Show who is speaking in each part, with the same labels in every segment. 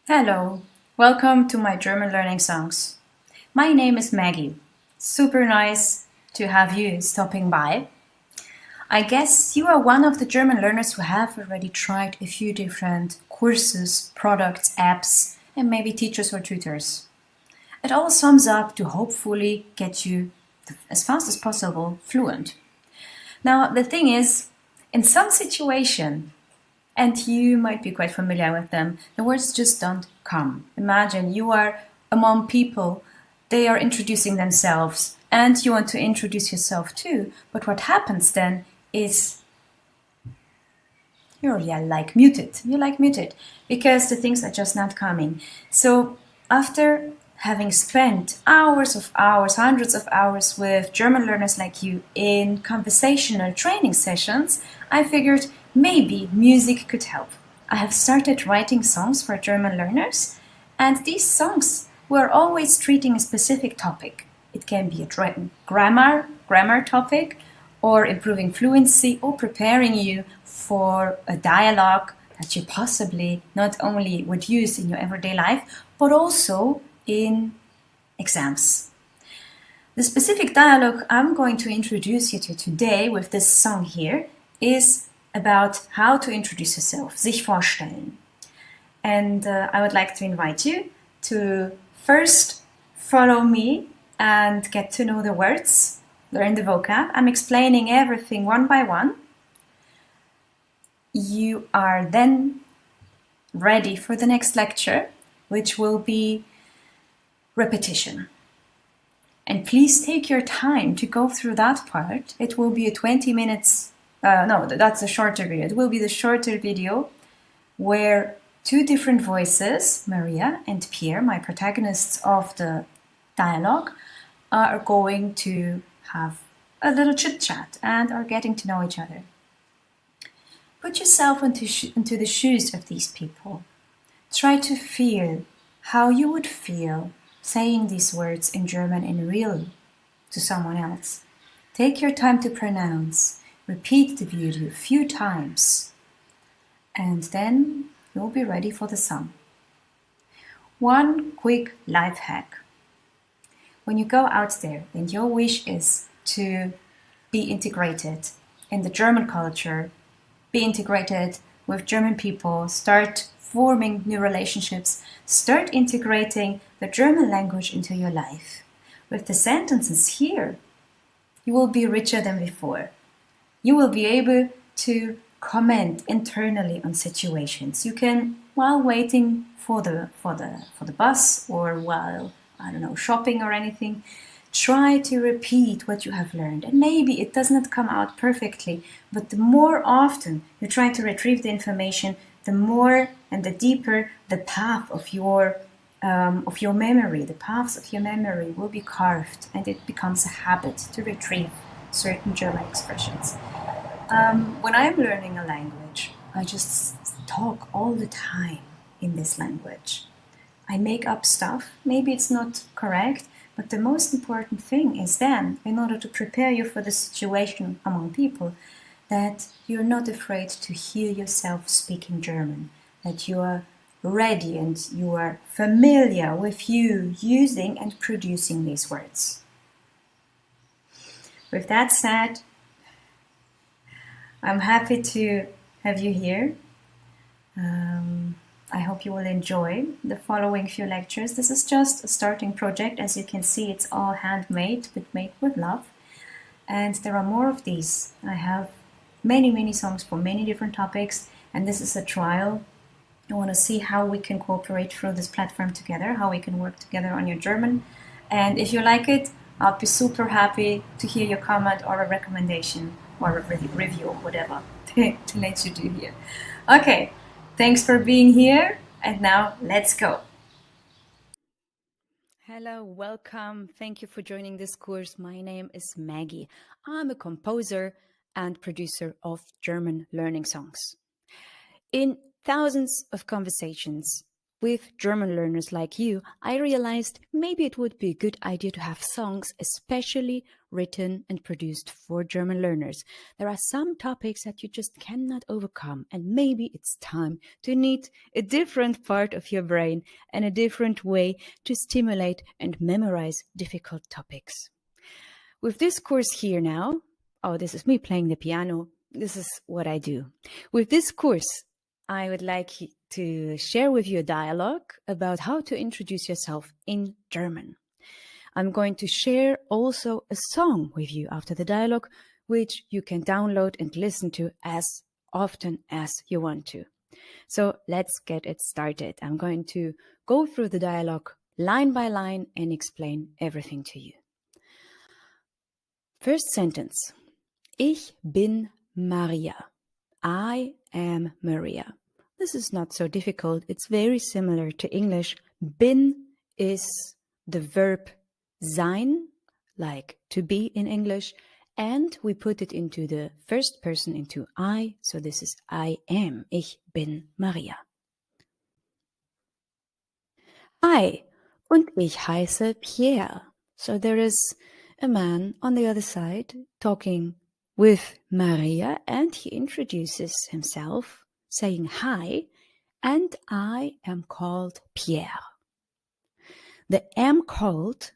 Speaker 1: Hello, welcome to my German learning songs. My name is Maggie. Super nice to have you stopping by. I guess you are one of the German learners who have already tried a few different courses, products, apps, and maybe teachers or tutors. It all sums up to hopefully get you as fast as possible fluent. Now, the thing is, in some situation, and you might be quite familiar with them, the words just don't come. Imagine you are among people, they are introducing themselves, and you want to introduce yourself too. But what happens then is you're muted. You're like muted because the things are just not coming. So after having spent hours of hours, hundreds of hours with German learners like you in conversational training sessions, I figured maybe music could help. I have started writing songs for German learners, and these songs were always treating a specific topic. It can be a grammar topic, or improving fluency, or preparing you for a dialogue that you possibly not only would use in your everyday life, but also in exams. The specific dialogue I'm going to introduce you to today with this song here is about how to introduce yourself, sich vorstellen. And I would like to invite you to first follow me and get to know the words, learn the vocab. I'm explaining everything one by one. You are then ready for the next lecture, which will be repetition. And please take your time to go through that part. It will be a 20 minutes, no, that's a shorter video. It will be the shorter video where two different voices, Maria and Pierre, my protagonists of the dialogue, are going to have a little chit chat and are getting to know each other. Put yourself into the shoes of these people. Try to feel how you would feel saying these words in German in real to someone else. Take your time to pronounce. Repeat the video a few times. And then you'll be ready for the song. One quick life hack. When you go out there and your wish is to be integrated in the German culture, be integrated with German people, start forming new relationships, start integrating the German language into your life. With the sentences here, you will be richer than before. You will be able to comment internally on situations. You can, while waiting for the bus or while, shopping or anything, try to repeat what you have learned. And maybe it does not come out perfectly, but the more often you try to retrieve the information, the more and the deeper the path of your memory, the paths of your memory will be carved, and it becomes a habit to retrieve certain German expressions. When I'm learning a language, I just talk all the time in this language. I make up stuff, maybe it's not correct, but the most important thing is then, in order to prepare you for the situation among people, that you're not afraid to hear yourself speaking German, that you are ready and you are familiar with you using and producing these words. With that said, I'm happy to have you here. I hope you will enjoy the following few lectures. This is just a starting project. As you can see, it's all handmade, but made with love. And there are more of these. I have many songs for many different topics, and this is a trial. I want to see how we can cooperate through this platform together, how we can work together on your German. And if you like it, I'll be super happy to hear your comment or a recommendation or a review or whatever to let you do here. Okay, thanks for being here, and now let's go. Hello, welcome. Thank you for joining this course. My name is Maggie. I'm a composer and producer of German learning songs. In thousands of conversations with German learners like you, I realized maybe it would be a good idea to have songs especially
Speaker 2: written and produced for German learners. There are some topics that you just cannot overcome, and maybe it's time to need a different part of your brain and a different way to stimulate and memorize difficult topics. With this course here now, oh, this is me playing the piano. This is what I do. With this course, I would like to share with you a dialogue about how to introduce yourself in German. I'm going to share also a song with you after the dialogue, which you can download and listen to as often as you want to. So let's get it started. I'm going to go through the dialogue line by line and explain everything to you. First sentence. Ich bin Maria. I am Maria. This is not so difficult. It's very similar to English. Bin is the verb sein, like to be in English, and we put it into the first person, into I, so this is I am. Ich bin Maria. Hi, und ich heiße Pierre. So there is a man on the other side talking with Maria, and he introduces himself saying hi, and I am called Pierre. The am called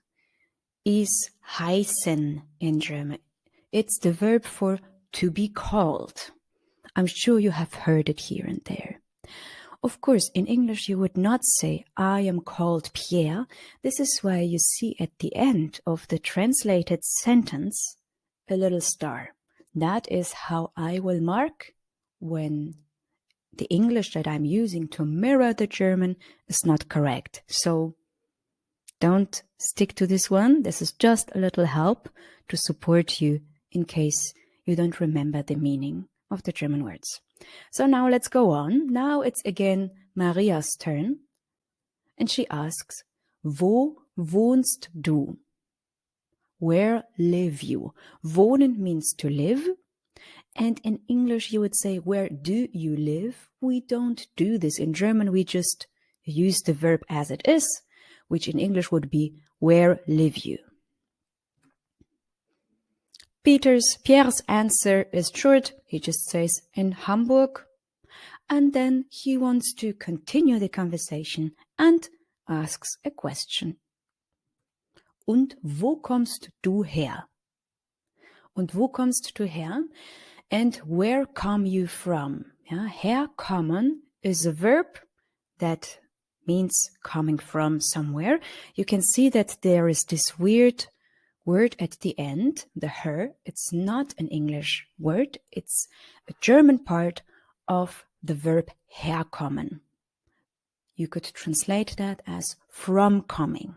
Speaker 2: is heißen in German. It's the verb for to be called. I'm sure you have heard it here and there. Of course, in English you would not say, I am called Pierre. This is why you see at the end of the translated sentence a little star. That is how I will mark when the English that I'm using to mirror the German is not correct. So don't stick to this one. This is just a little help to support you in case you don't remember the meaning of the German words. So now let's go on. Now it's again Maria's turn. And she asks, Wo wohnst du? Where live you? Wohnen means to live. And in English you would say, where do you live? We don't do this. In German we just use the verb as it is, which in English would be, where live you? Pierre's answer is short. He just says, in Hamburg. And then he wants to continue the conversation and asks a question. Und wo kommst du her? Und wo kommst du her? And where come you from? Yeah, herkommen is a verb that means coming from somewhere. You can see that there is this weird word at the end, the her. It's not an English word. It's a German part of the verb herkommen. You could translate that as from coming,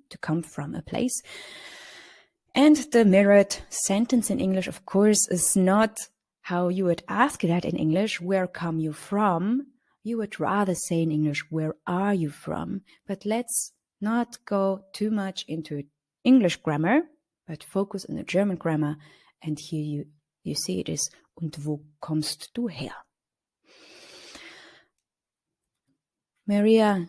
Speaker 2: to come from a place. And the mirrored sentence in English, of course, is not how you would ask that in English, where come you from? You would rather say in English, where are you from? But let's not go too much into English grammar, but focus on the German grammar. And here you see it is, und wo kommst du her? Maria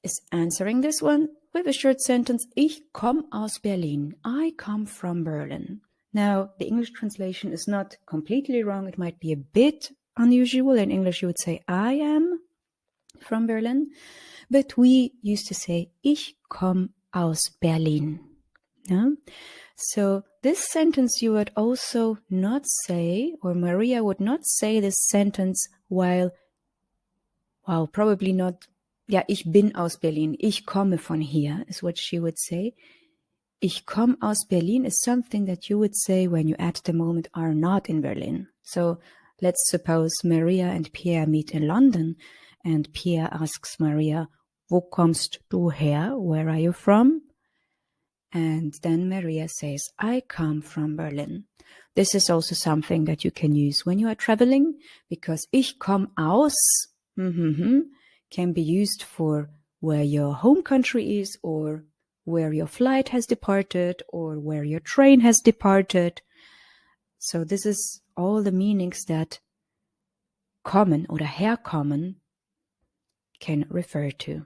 Speaker 2: is answering this one with a short sentence, Ich komm aus Berlin. I come from Berlin. Now, the English translation is not completely wrong. It might be a bit unusual. In English, you would say, I am from Berlin. But we used to say, Ich komm aus Berlin. Yeah? So this sentence you would also not say, or Maria would not say this sentence while probably not, ich bin aus Berlin. Ich komme von hier is what she would say. Ich komm aus Berlin is something that you would say when you at the moment are not in Berlin. So let's suppose Maria and Pierre meet in London and Pierre asks Maria, Wo kommst du her? Where are you from? And then Maria says, I come from Berlin. This is also something that you can use when you are traveling, because ich komm aus can be used for where your home country is, or where your flight has departed, or where your train has departed. So this is all the meanings that kommen oder herkommen can refer to.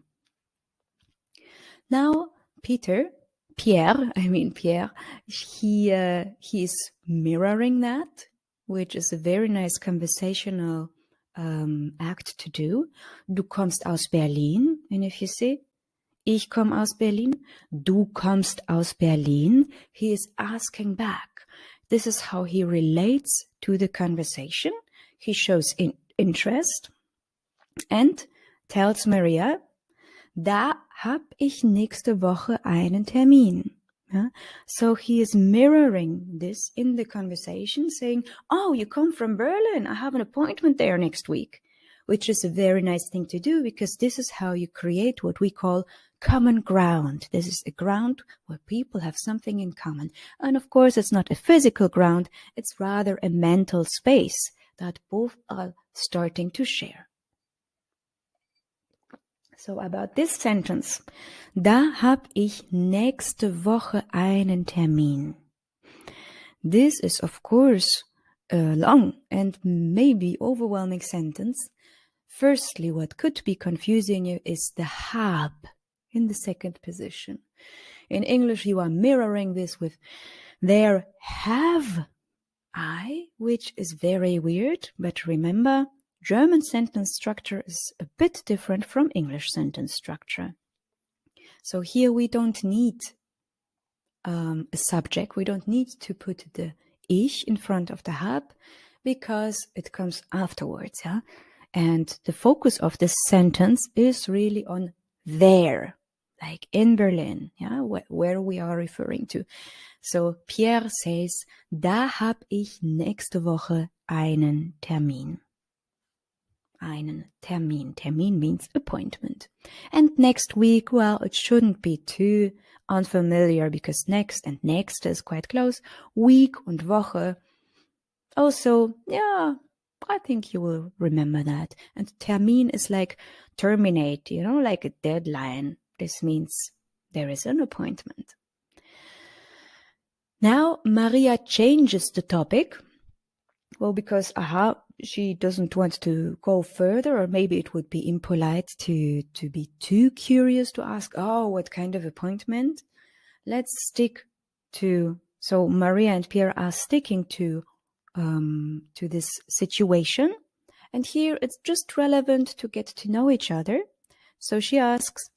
Speaker 2: Now, Peter Pierre, he's mirroring that, which is a very nice conversational act to do. Du kommst aus Berlin, and if you see, ich komme aus Berlin, du kommst aus Berlin, he is asking back. This is how he relates to the conversation. He shows interest and tells Maria, da hab ich nächste Woche einen Termin. Yeah? So he is mirroring this in the conversation, saying, oh, you come from Berlin, I have an appointment there next week, which is a very nice thing to do, because this is how you create what we call common ground. This is a ground where people have something in common. And of course, it's not a physical ground, it's rather a mental space that both are starting to share. So about this sentence, da hab ich nächste Woche einen Termin. This is of course a long and maybe overwhelming sentence. Firstly, what could be confusing you is the hab in the second position. In English, you are mirroring this with there have I, which is very weird, but remember, German sentence structure is a bit different from English sentence structure. So here we don't need a subject. We don't need to put the ich in front of the hab, because it comes afterwards. Yeah? And the focus of this sentence is really on there, like in Berlin, yeah, where we are referring to. So Pierre says, da hab ich nächste Woche einen Termin. Einen Termin. Termin means appointment. And next week, well, it shouldn't be too unfamiliar, because next and next is quite close. Week und Woche. Also, yeah, I think you will remember that. And Termin is like terminate, you know, like a deadline. This means there is an appointment. Now, Maria changes the topic. Well, because she doesn't want to go further, or maybe it would be impolite to be too curious to ask, oh, what kind of appointment? Let's stick to, so Maria and Pierre are sticking to this situation. And here it's just relevant to get to know each other. So she asks,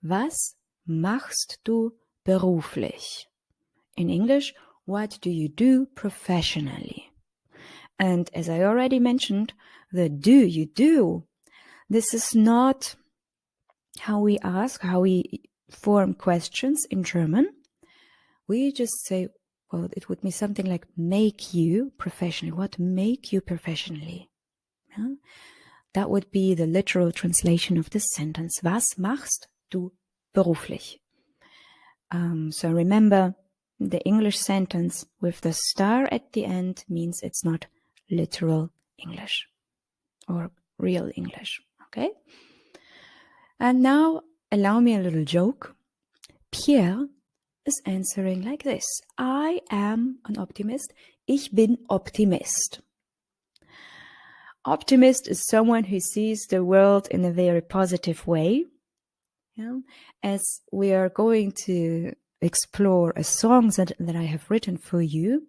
Speaker 2: was machst du beruflich? In English, what do you do professionally? And as I already mentioned, the do you do, this is not how we ask, how we form questions in German. We just say, well, it would be something like make you professionally. What make you professionally? Yeah? That would be the literal translation of this sentence. Was machst du beruflich? So remember, the English sentence with the star at the end means it's not literal English or real English, okay? And now allow me a little joke. Pierre is answering like this. I am an optimist. Ich bin Optimist. Optimist is someone who sees the world in a very positive way. Yeah? As we are going to explore a song that I have written for you,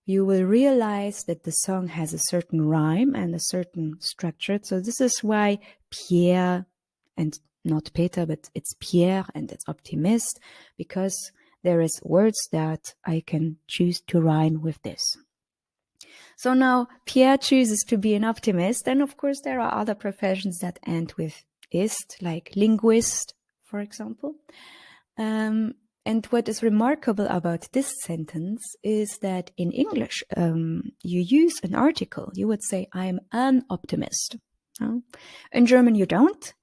Speaker 2: you will realize that the song has a certain rhyme and a certain structure. So this is why Pierre, and not Peter, but it's Pierre and it's optimist, because there is words that I can choose to rhyme with this. So now Pierre chooses to be an optimist. And of course, there are other professions that end with ist, like linguist, for example. And what is remarkable about this sentence is that in English, you use an article. You would say, I'm an optimist. In German, you don't.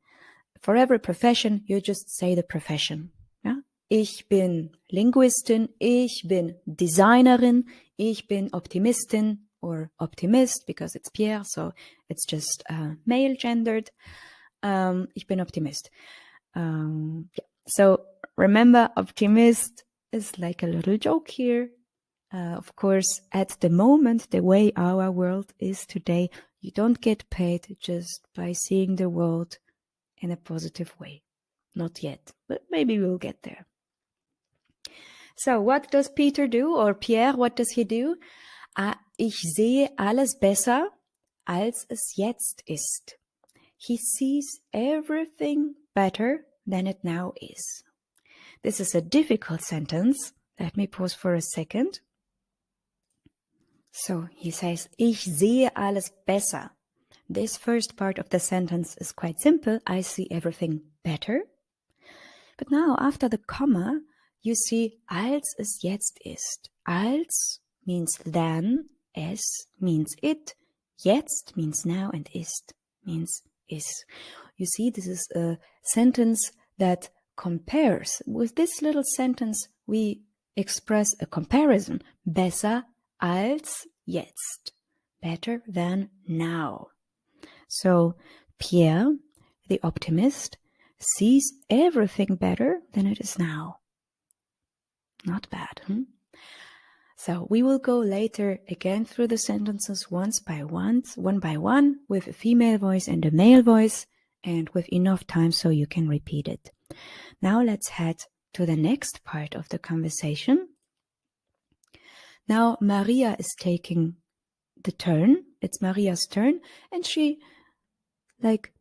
Speaker 2: For every profession, you just say the profession. Yeah? Ich bin Linguistin, ich bin Designerin, ich bin Optimistin, or optimist, because it's Pierre, so it's just male gendered. Ich bin Optimist. Yeah. So remember, optimist is like a little joke here. Of course, at the moment, the way our world is today, you don't get paid just by seeing the world in a positive way. Not yet, but maybe we'll get there. So, what does Peter do? Or Pierre, what does he do? Ich sehe alles besser, als es jetzt ist. He sees everything better than it now is. This is a difficult sentence. Let me pause for a second. So he says, Ich sehe alles besser. This first part of the sentence is quite simple. I see everything better. But now, after the comma, you see, als es jetzt ist. Als means then, es means it, jetzt means now, and ist means is. You see, this is a sentence that compares. With this little sentence, we express a comparison. Besser als jetzt. Better than now. So, Pierre, the optimist, sees everything better than it is now. Not bad, So we will go later again through the sentences one by one, with a female voice and a male voice, and with enough time so you can repeat it. Now let's head to the next part of the conversation. Now Maria is taking the turn. It's Maria's turn, and she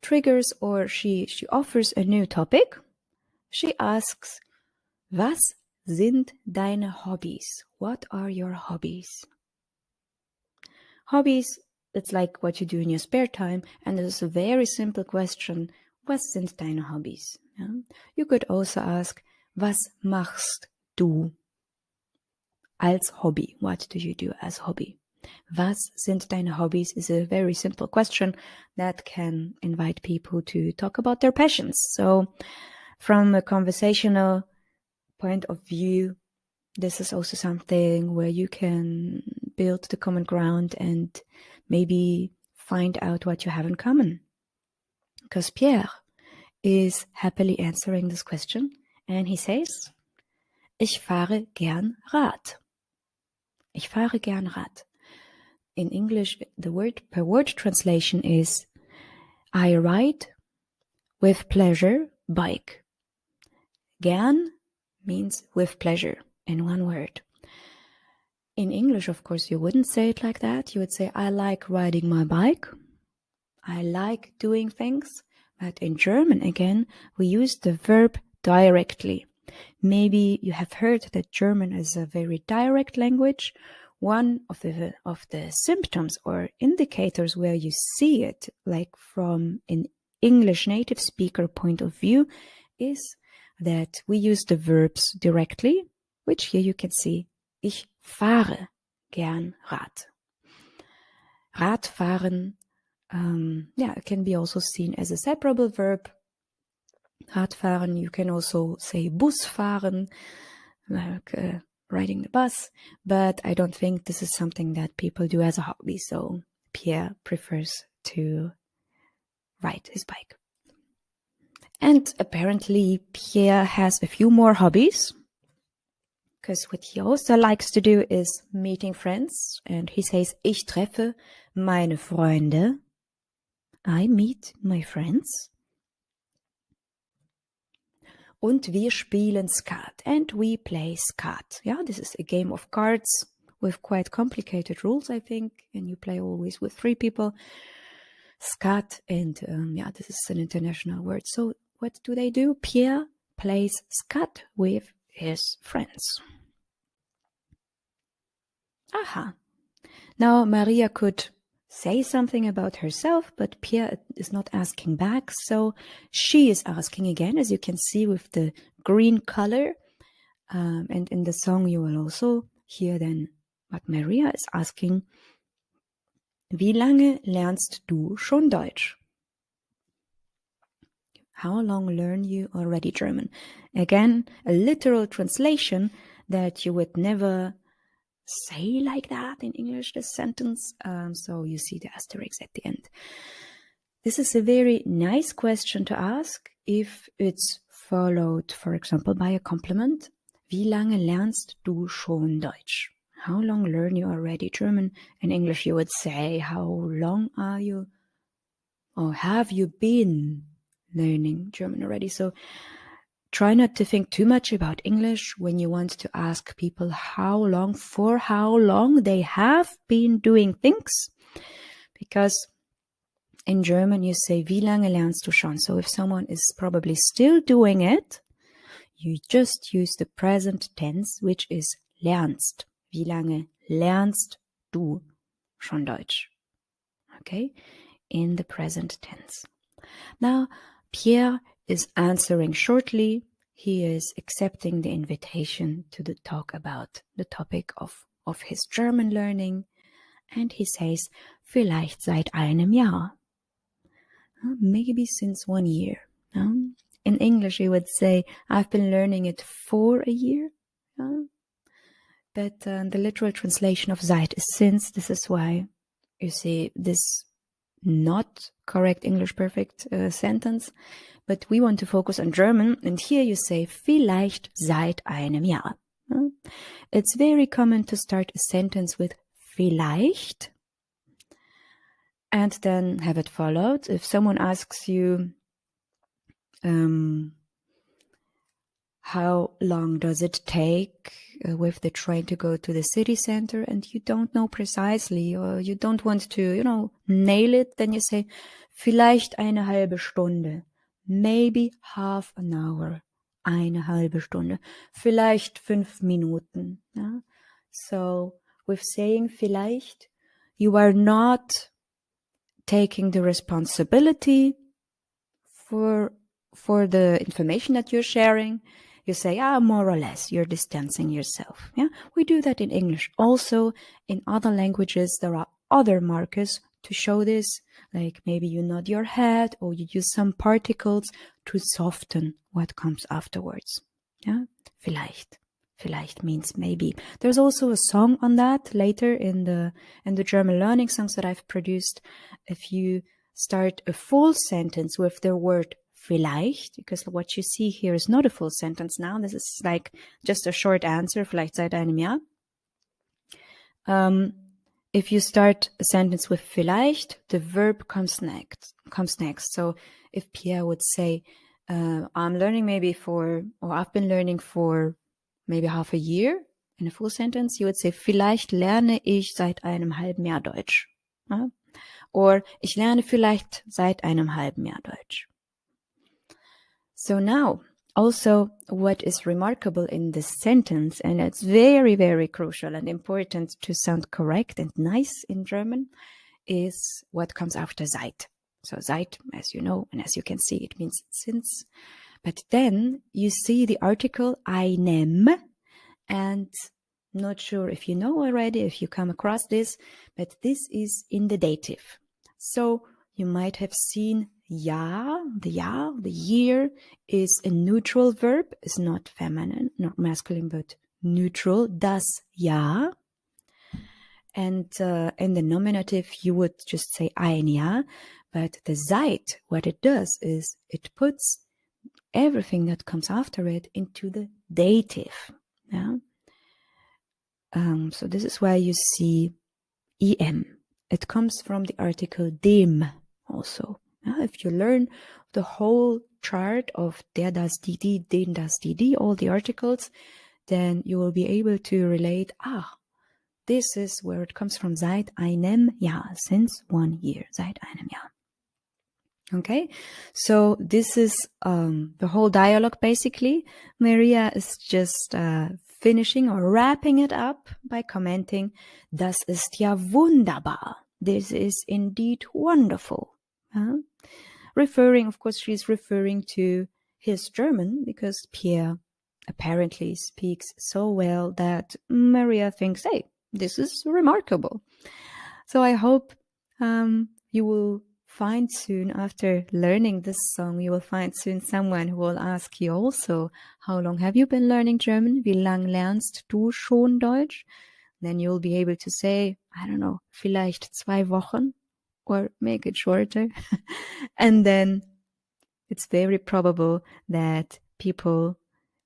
Speaker 2: triggers, or she offers a new topic. She asks, Was sind deine Hobbys? What are your hobbies? Hobbies, it's like what you do in your spare time, and this is a very simple question. Was sind deine Hobbys? Yeah? You could also ask, Was machst du als Hobby? What do you do as hobby? Was sind deine Hobbys is a very simple question that can invite people to talk about their passions. So from a conversational point of view, this is also something where you can build the common ground and maybe find out what you have in common. Because Pierre is happily answering this question, and he says, Ich fahre gern Rad. Ich fahre gern Rad. In English, the word per word translation is, I ride with pleasure bike. Gern means with pleasure in one word. In English, of course, you wouldn't say it like that. You would say, I like riding my bike. I like doing things. But in German, again, we use the verb directly. Maybe you have heard that German is a very direct language. One of the symptoms or indicators where you see it, like from an English native speaker point of view, is that we use the verbs directly, which here you can see, ich fahre gern Rad. Radfahren, it can be also seen as a separable verb. Radfahren, you can also say Busfahren, like riding the bus, but I don't think this is something that people do as a hobby, so Pierre prefers to ride his bike. And apparently Pierre has a few more hobbies, because what he also likes to do is meeting friends, and he says, Ich treffe meine Freunde. I meet my friends. Und wir spielen Skat, and we play Skat. Yeah, this is a game of cards with quite complicated rules, I think, and you play always with 3 people. Skat, and this is an international word. So what do? Pierre plays Skat with his friends. Aha. Now Maria could say something about herself, but Pierre is not asking back, so she is asking again, as you can see with the green color. And in the song you will also hear then what Maria is asking. Wie lange lernst du schon Deutsch? How long learn you already German? Again, a literal translation that you would never say like that in English, this sentence. So you see the asterisk at the end. This is a very nice question to ask if it's followed, for example, by a compliment. Wie lange lernst du schon Deutsch? How long learn you already German? In English you would say, how long are you, or have you been learning German already? So try not to think too much about English when you want to ask people for how long they have been doing things. Because in German you say, wie lange lernst du schon? So if someone is probably still doing it, you just use the present tense, which is lernst. Wie lange lernst du schon Deutsch? Okay, in the present tense. Now, Pierre is answering shortly. He is accepting the invitation to talk about the topic of his German learning. And he says, vielleicht seit einem Jahr. Maybe since 1 year. In English, you would say, I've been learning it for a year. But the literal translation of seit is since. This is why you see this not correct English perfect sentence. But we want to focus on German. And here you say, vielleicht seit einem Jahr. It's very common to start a sentence with vielleicht and then have it followed. If someone asks you, how long does it take with the train to go to the city center, and you don't know precisely, or you don't want to, nail it, then you say, vielleicht eine halbe Stunde, maybe half an hour, eine halbe Stunde, vielleicht 5 Minuten. Yeah? So with saying vielleicht, you are not taking the responsibility for the information that you're sharing. You say, more or less, you're distancing yourself. Yeah, we do that in English. Also, in other languages, there are other markers to show this, like maybe you nod your head or you use some particles to soften what comes afterwards. Yeah, vielleicht. Vielleicht means maybe. There's also a song on that later in the German learning songs that I've produced. If you start a full sentence with the word vielleicht, because what you see here is not a full sentence now. This is like just a short answer, vielleicht seit einem Jahr. If you start a sentence with vielleicht, the verb comes next. So if Pierre would say, I'm learning I've been learning for maybe half a year, in a full sentence, you would say, vielleicht lerne ich seit einem halben Jahr Deutsch. Or, ich lerne vielleicht seit einem halben Jahr Deutsch. So now, also what is remarkable in this sentence, and it's very, very crucial and important to sound correct and nice in German, is what comes after seit. So seit, as you know, and as you can see, it means since. But then you see the article einem, and not sure if you know already, if you come across this, but this is in the dative. So you might have seen Jahr, the year is a neutral verb, is not feminine, not masculine, but neutral, das Jahr. And in the nominative, you would just say ein Jahr, but the seit, what it does is it puts everything that comes after it into the dative. Yeah. So this is why you see em. It comes from the article dem also. If you learn the whole chart of der, das, die, den, das, die, all the articles, then you will be able to relate, this is where it comes from, seit einem Jahr, since 1 year, seit einem Jahr. Okay, so this is the whole dialogue basically. Maria is just finishing or wrapping it up by commenting, das ist ja wunderbar. This is indeed wonderful. She's referring to his German, because Pierre apparently speaks so well that Maria thinks, hey, this is remarkable. So I hope you will find soon, after learning this song, you will find soon someone who will ask you also, how long have you been learning German? Wie lang lernst du schon Deutsch? Then you'll be able to say, I don't know, vielleicht 2 Wochen, or make it shorter. And then it's very probable that people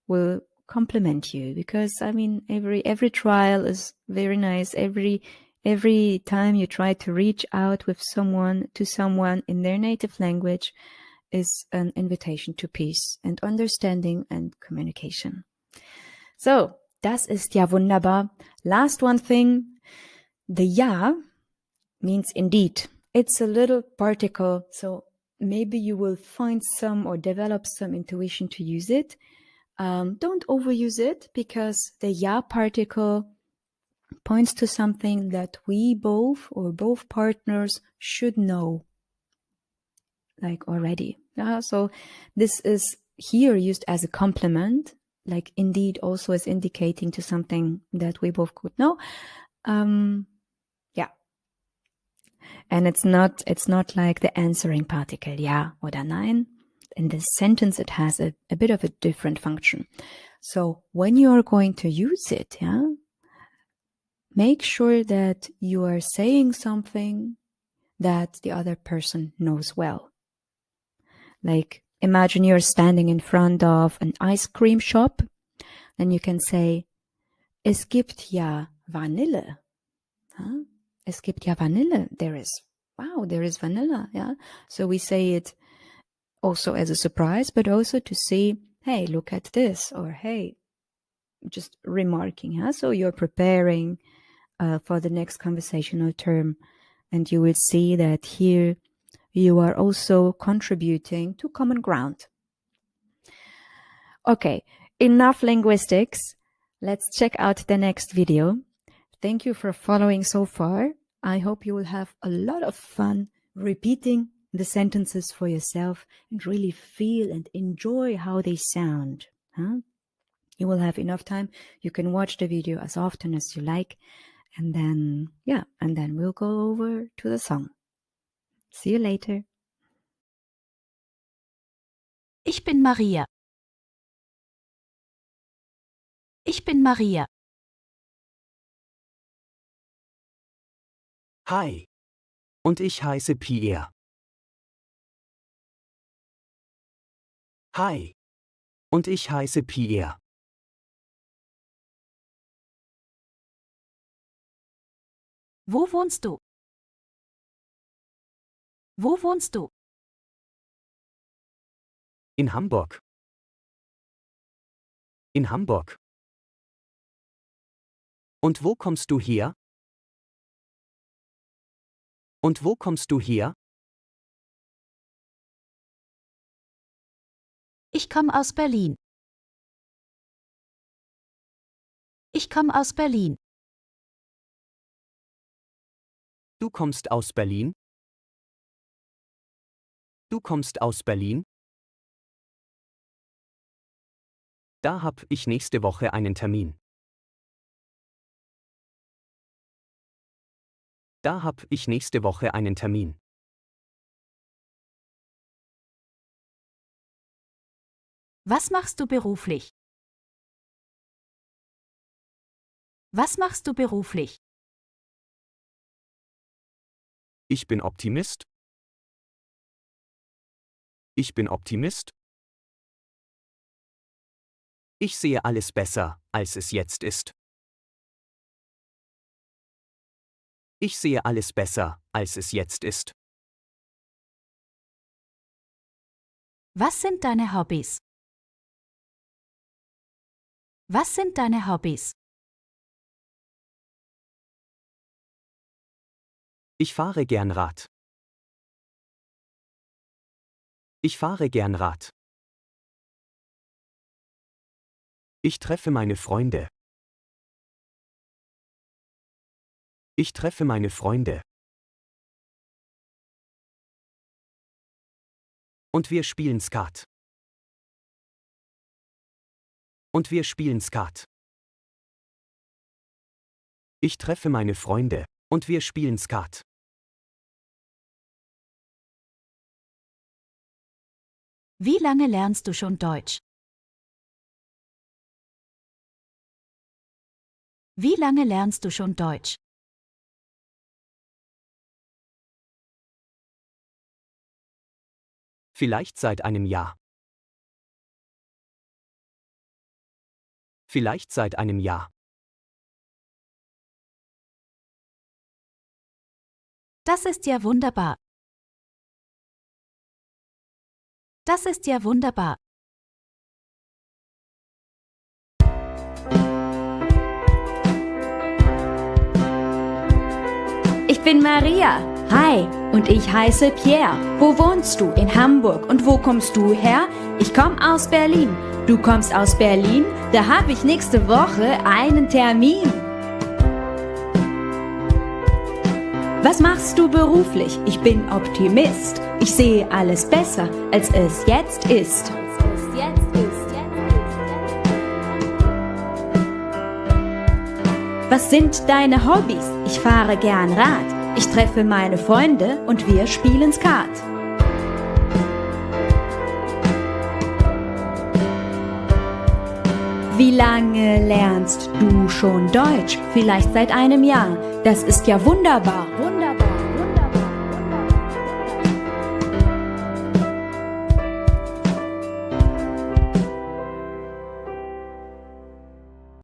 Speaker 2: will compliment you, because every trial is very nice. Every time you try to reach out with someone in their native language, is an invitation to peace and understanding and communication. So, das ist ja wunderbar. Last one thing. The ja means indeed. It's a little particle, so maybe you will find some or develop some intuition to use it. Don't overuse it, because the ja particle points to something that we both or both partners should know, like already. So this is here used as a compliment, like indeed also is indicating to something that we both could know. Yeah. And it's not like the answering particle, ja oder nein. In this sentence, it has a bit of a different function. So when you are going to use it, make sure that you are saying something that the other person knows well. Like, imagine you're standing in front of an ice cream shop, then you can say, es gibt ja Vanille. Es gibt ja Vanille. There is vanilla. Yeah. So we say it also as a surprise, but also to say, hey, look at this, or hey, just remarking. So you're preparing for the next conversational term, and you will see that here you are also contributing to common ground. Okay, enough linguistics. Let's check out the next video. Thank you for following so far. I hope you will have a lot of fun repeating the sentences for yourself and really feel and enjoy how they sound. You will have enough time. You can watch the video as often as you like. And then we'll go over to the song. See you later.
Speaker 3: Ich bin Maria. Ich bin Maria.
Speaker 4: Hi. Und ich heiße Pierre. Hi. Und ich heiße Pierre.
Speaker 3: Wo wohnst du? Wo wohnst du?
Speaker 4: In Hamburg. In Hamburg. Und wo kommst du her? Und wo kommst du her?
Speaker 3: Ich komme aus Berlin. Ich komme aus Berlin.
Speaker 4: Du kommst aus Berlin? Du kommst aus Berlin? Da hab ich nächste Woche einen Termin. Da hab ich nächste Woche einen Termin.
Speaker 3: Was machst du beruflich? Was machst du beruflich?
Speaker 4: Ich bin Optimist. Ich bin Optimist. Ich sehe alles besser, als es jetzt ist. Ich sehe alles besser, als es jetzt ist.
Speaker 3: Was sind deine Hobbys? Was sind deine Hobbys?
Speaker 4: Ich fahre gern Rad. Ich fahre gern Rad. Ich treffe meine Freunde. Ich treffe meine Freunde. Und wir spielen Skat. Und wir spielen Skat. Ich treffe meine Freunde. Und wir spielen Skat.
Speaker 3: Wie lange lernst du schon Deutsch? Wie lange lernst du schon Deutsch?
Speaker 4: Vielleicht seit einem Jahr. Vielleicht seit einem Jahr.
Speaker 3: Das ist ja wunderbar. Das ist ja wunderbar.
Speaker 2: Ich bin Maria. Hi, und ich heiße Pierre. Wo wohnst du? In Hamburg. Und wo kommst du her? Ich komme aus Berlin. Du kommst aus Berlin? Da habe ich nächste Woche einen Termin. Was machst du beruflich? Ich bin Optimist. Ich sehe alles besser, als es jetzt ist. Was sind deine Hobbys? Ich fahre gern Rad. Ich treffe meine Freunde und wir spielen Skat. Wie lange lernst du schon Deutsch? Vielleicht seit einem Jahr. Das ist ja wunderbar.